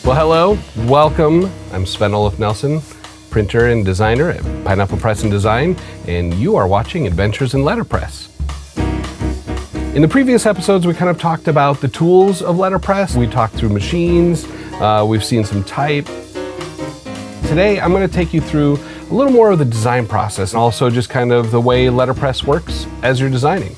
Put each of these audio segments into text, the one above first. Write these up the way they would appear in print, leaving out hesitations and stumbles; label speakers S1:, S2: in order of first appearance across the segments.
S1: Well, hello, welcome. I'm Sven Olaf Nelson, printer and designer at Pineapple Press and Design, and you are watching Adventures in Letterpress. In the previous episodes, we kind of talked about the tools of Letterpress. We talked through machines, we've seen some type. Today, I'm going to take you through a little more of the design process and also just kind of the way Letterpress works as you're designing.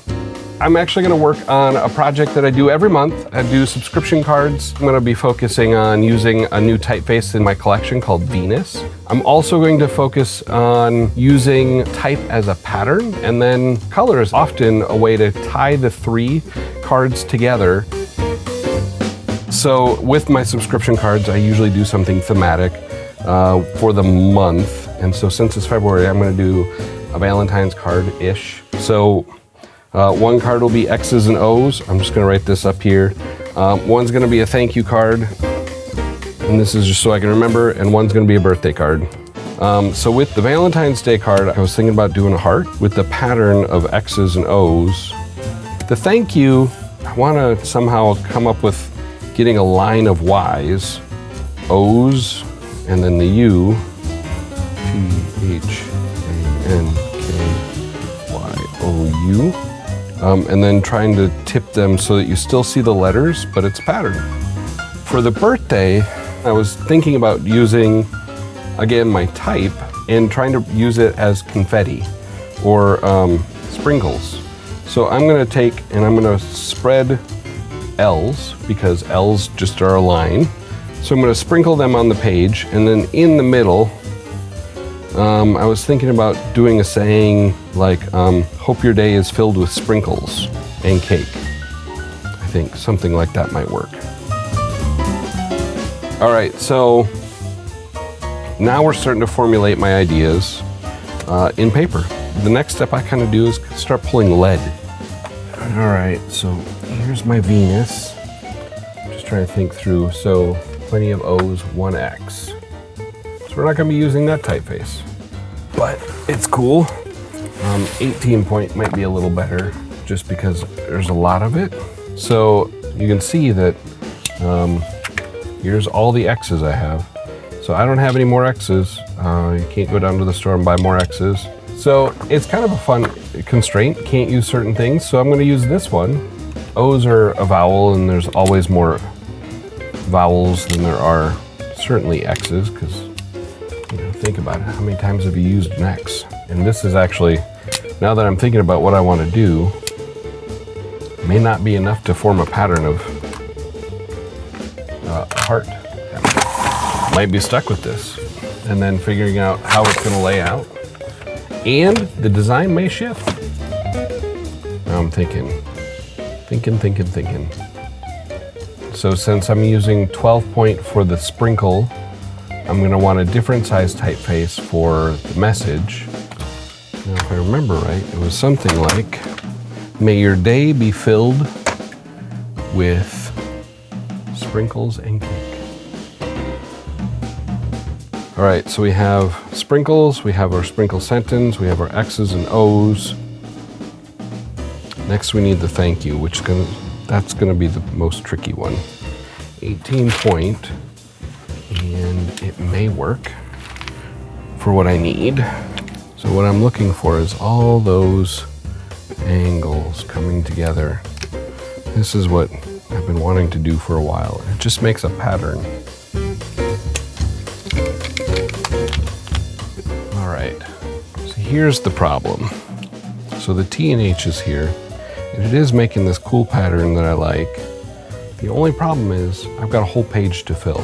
S1: I'm actually going to work on a project that I do every month. I do subscription cards. I'm going to be focusing on using a new typeface in my collection called Venus. I'm also going to focus on using type as a pattern, and then color is often a way to tie the three cards together. So with my subscription cards, I usually do something thematic for the month. And so since it's February, I'm going to do a Valentine's card-ish. So one card will be X's and O's. I'm just going to write this up here. One's going to be a thank you card, and this is just so I can remember, and one's going to be a birthday card. So with the Valentine's Day card, I was thinking about doing a heart with the pattern of X's and O's. The thank you, I want to somehow come up with getting a line of Y's, O's, and then the U, T-H-A-N-K-Y-O-U. And then trying to tip them so that you still see the letters, but it's patterned. For the birthday, I was thinking about using, again, my type and trying to use it as confetti or sprinkles. So I'm gonna take and I'm gonna spread L's, because L's just are a line. So I'm gonna sprinkle them on the page, and then in the middle, I was thinking about doing a saying like, hope your day is filled with sprinkles and cake. I think something like that might work. All right, so now we're starting to formulate my ideas in paper. The next step I kind of do is start pulling lead. All right, so here's my Venus. Just trying to think through. So plenty of O's, one X. So we're not going to be using that typeface, but it's cool. 18 point might be a little better just because there's a lot of it. So you can see that here's all the X's I have. So I don't have any more X's. You can't go down to the store and buy more X's. So it's kind of a fun constraint. Can't use certain things. So I'm going to use this one. O's are a vowel, and there's always more vowels than there are certainly X's, because think about it. How many times have you used an X? And this is actually, now that I'm thinking about what I want to do, may not be enough to form a pattern of a heart. Might be stuck with this. And then figuring out how it's going to lay out. And the design may shift. Now I'm thinking. So since I'm using 12 point for the sprinkle, I'm going to want a different size typeface for the message. Now, if I remember right, it was something like, may your day be filled with sprinkles and cake. All right, so we have sprinkles, we have our sprinkle sentence, we have our X's and O's. Next we need the thank you, that's going to be the most tricky one. 18 point. And it may work for what I need. So what I'm looking for is all those angles coming together. This is what I've been wanting to do for a while. It just makes a pattern. All right, so here's the problem. So the T and H is here, and it is making this cool pattern that I like. The only problem is I've got a whole page to fill.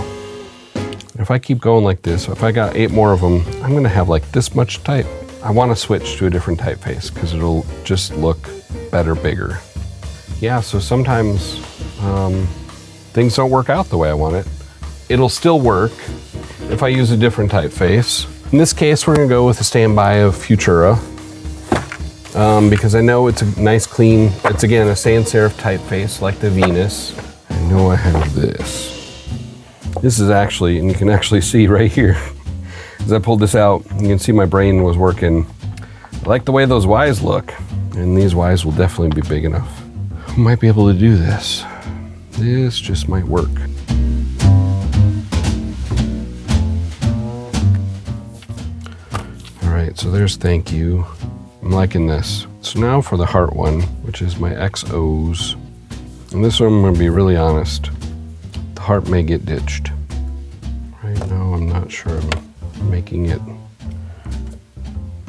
S1: If I keep going like this, if I got 8 more of them, I'm gonna have like this much type. I wanna switch to a different typeface because it'll just look better, bigger. Yeah, so sometimes things don't work out the way I want it. It'll still work if I use a different typeface. In this case, we're gonna go with a standby of Futura because I know it's a nice, clean, it's again a sans serif typeface like the Venus. I know I have this. This is actually, and you can actually see right here, as I pulled this out, you can see my brain was working. I like the way those Y's look, and these Y's will definitely be big enough. I might be able to do this. This just might work. so there's thank you. I'm liking this. So now for the heart one, which is my XOs. And this one I'm gonna be really honest. The heart may get ditched. Right now I'm not sure I'm making it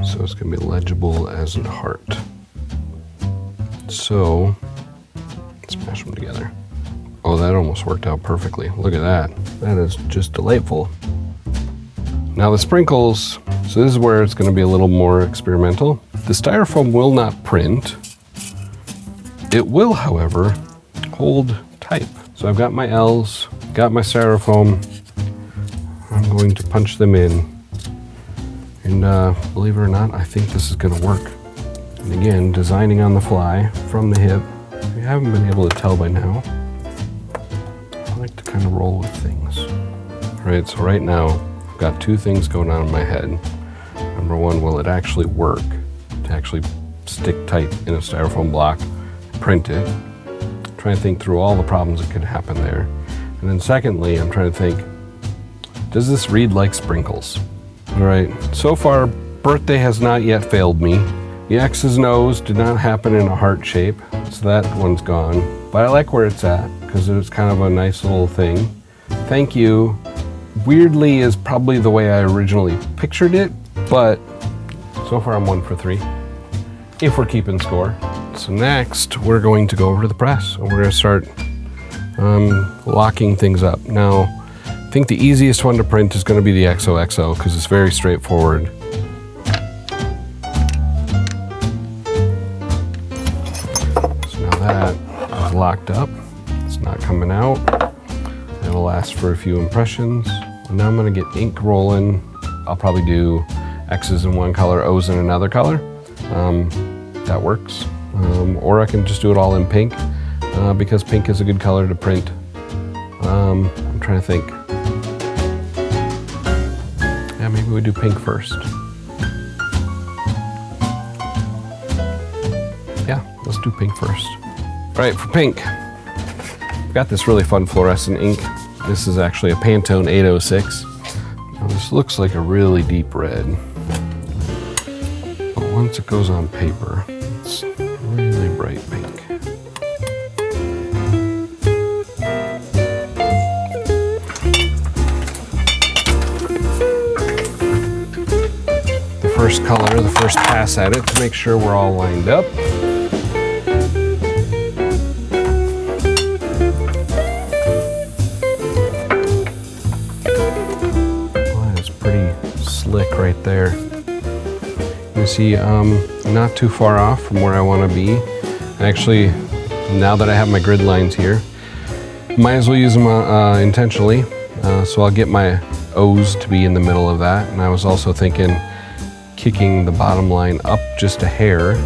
S1: so it's gonna be legible as a heart. So, let's mash them together. Oh, that almost worked out perfectly. Look at that. That is just delightful. Now the sprinkles, so this is where it's gonna be a little more experimental. The styrofoam will not print. It will, however, hold type. So I've got my L's, got my styrofoam. I'm going to punch them in. And believe it or not, I think this is gonna work. And again, designing on the fly from the hip. If you haven't been able to tell by now, I like to kind of roll with things. All right, so right now, I've got two things going on in my head. Number one, will it actually work to actually stick tight in a styrofoam block, print it? I'm trying to think through all the problems that could happen there. And then secondly, I'm trying to think, does this read like sprinkles? All right, so far, birthday has not yet failed me. The X's and O's did not happen in a heart shape, so that one's gone. But I like where it's at, because it's kind of a nice little thing. Thank you. Weirdly is probably the way I originally pictured it, but so far I'm 1 for 3, if we're keeping score. So next, we're going to go over to the press, and we're gonna start locking things up. Now, I think the easiest one to print is gonna be the XOXO, because it's very straightforward. That is locked up. It's not coming out. It'll last for a few impressions. And now I'm gonna get ink rolling. I'll probably do X's in one color, O's in another color. That works. Or I can just do it all in pink because pink is a good color to print. I'm trying to think. Yeah, maybe we do pink first. Yeah, let's do pink first. All right, for pink, I've got this really fun fluorescent ink. This is actually a Pantone 806. Now this looks like a really deep red, but once it goes on paper, it's really bright pink. The first color, the first pass at it to make sure we're all lined up. Slick right there. You see, not too far off from where I want to be. Actually, now that I have my grid lines here, might as well use them intentionally. So I'll get my O's to be in the middle of that. And I was also thinking kicking the bottom line up just a hair.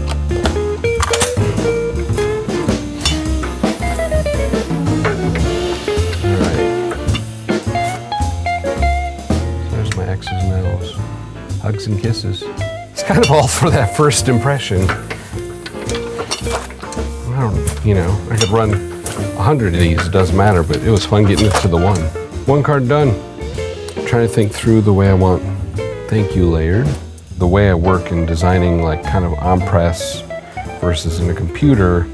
S1: Hugs and kisses. It's kind of all for that first impression. I don't, you know, I could run 100 of these, it doesn't matter, but it was fun getting it to the one. One card done. I'm trying to think through the way I want thank you layered. The way I work in designing like kind of on press versus in a computer.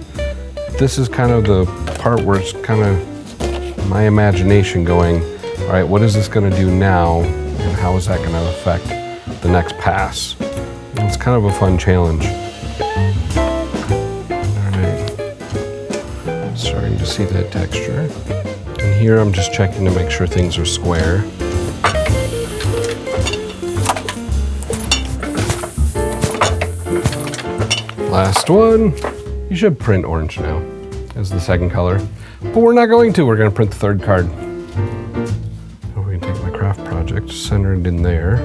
S1: This is kind of the part where it's kind of my imagination going, all right, what is this gonna do now? And how is that gonna affect the next pass? It's kind of a fun challenge. All right, starting to see that texture. And here I'm just checking to make sure things are square. Last one. You should print orange now as the second color, but we're not going to. We're going to print the third card. We're going to take my craft project, center it in there.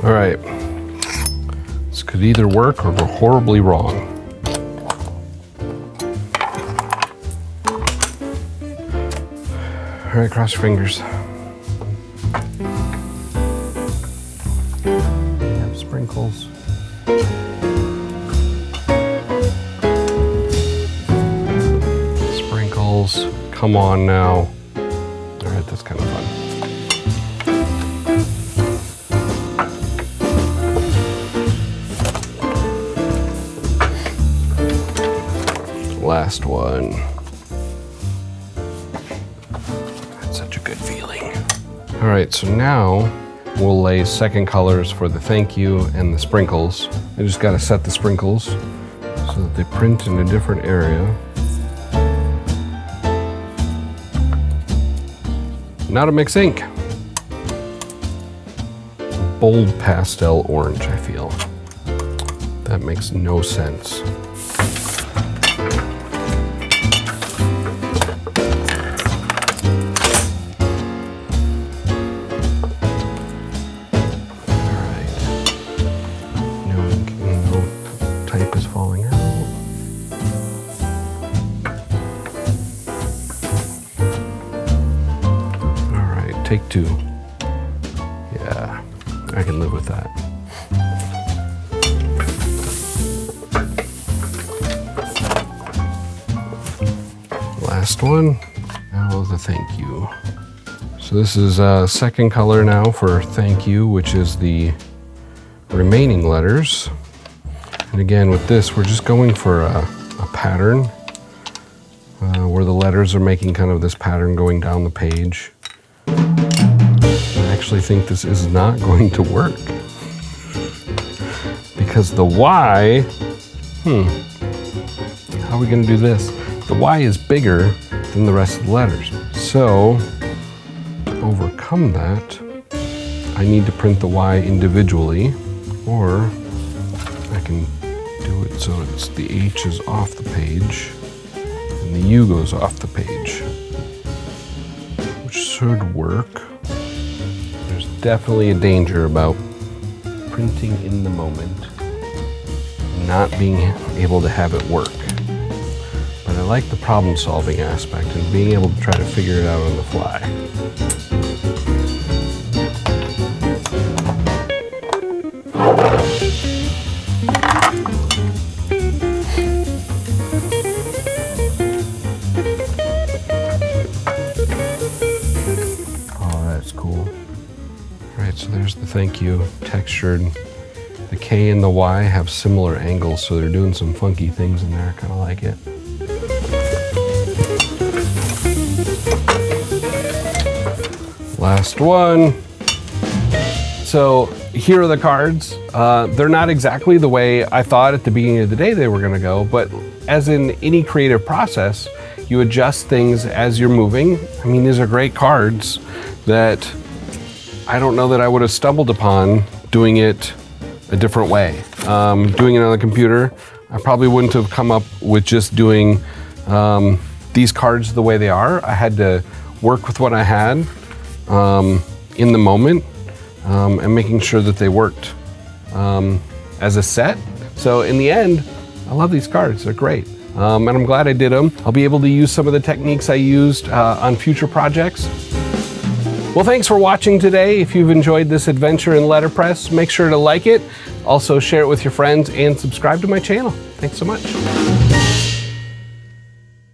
S1: All right, this could either work or go horribly wrong. All right, cross your fingers. Have sprinkles. Sprinkles, come on now. All right, that's kind of fun. last one. That's such a good feeling. All right, so now we'll lay second colors for the thank you and the sprinkles. I just gotta set the sprinkles so that they print in a different area. Now to mix ink. Bold pastel orange, I feel. That makes no sense. Alright. No type is falling out. Alright, take two. Yeah. I can live with that. Last one. Now the thank you. So this is second color now for thank you, which is the remaining letters. And again, with this, we're just going for a pattern where the letters are making kind of this pattern going down the page. I actually think this is not going to work because the Y, how are we going to do this? The Y is bigger than the rest of the letters. So to overcome that, I need to print the Y individually, or I can do it so it's the H is off the page and the U goes off the page, which should work. Definitely a danger about printing in the moment, not being able to have it work. But I like the problem solving aspect and being able to try to figure it out on the fly. Oh, that's cool. Right, so there's the thank you textured. The K and the Y have similar angles, so they're doing some funky things in there. I kind of like it. Last one. So here are the cards. They're not exactly the way I thought at the beginning of the day they were going to go, but as in any creative process, you adjust things as you're moving. I mean, these are great cards that I don't know that I would have stumbled upon doing it a different way. Doing it on the computer, I probably wouldn't have come up with just doing these cards the way they are. I had to work with what I had in the moment and making sure that they worked as a set. So in the end, I love these cards, they're great. And I'm glad I did them. I'll be able to use some of the techniques I used on future projects. Well, thanks for watching today. If you've enjoyed this adventure in Letterpress, make sure to like it. Also share it with your friends and subscribe to my channel. Thanks so much.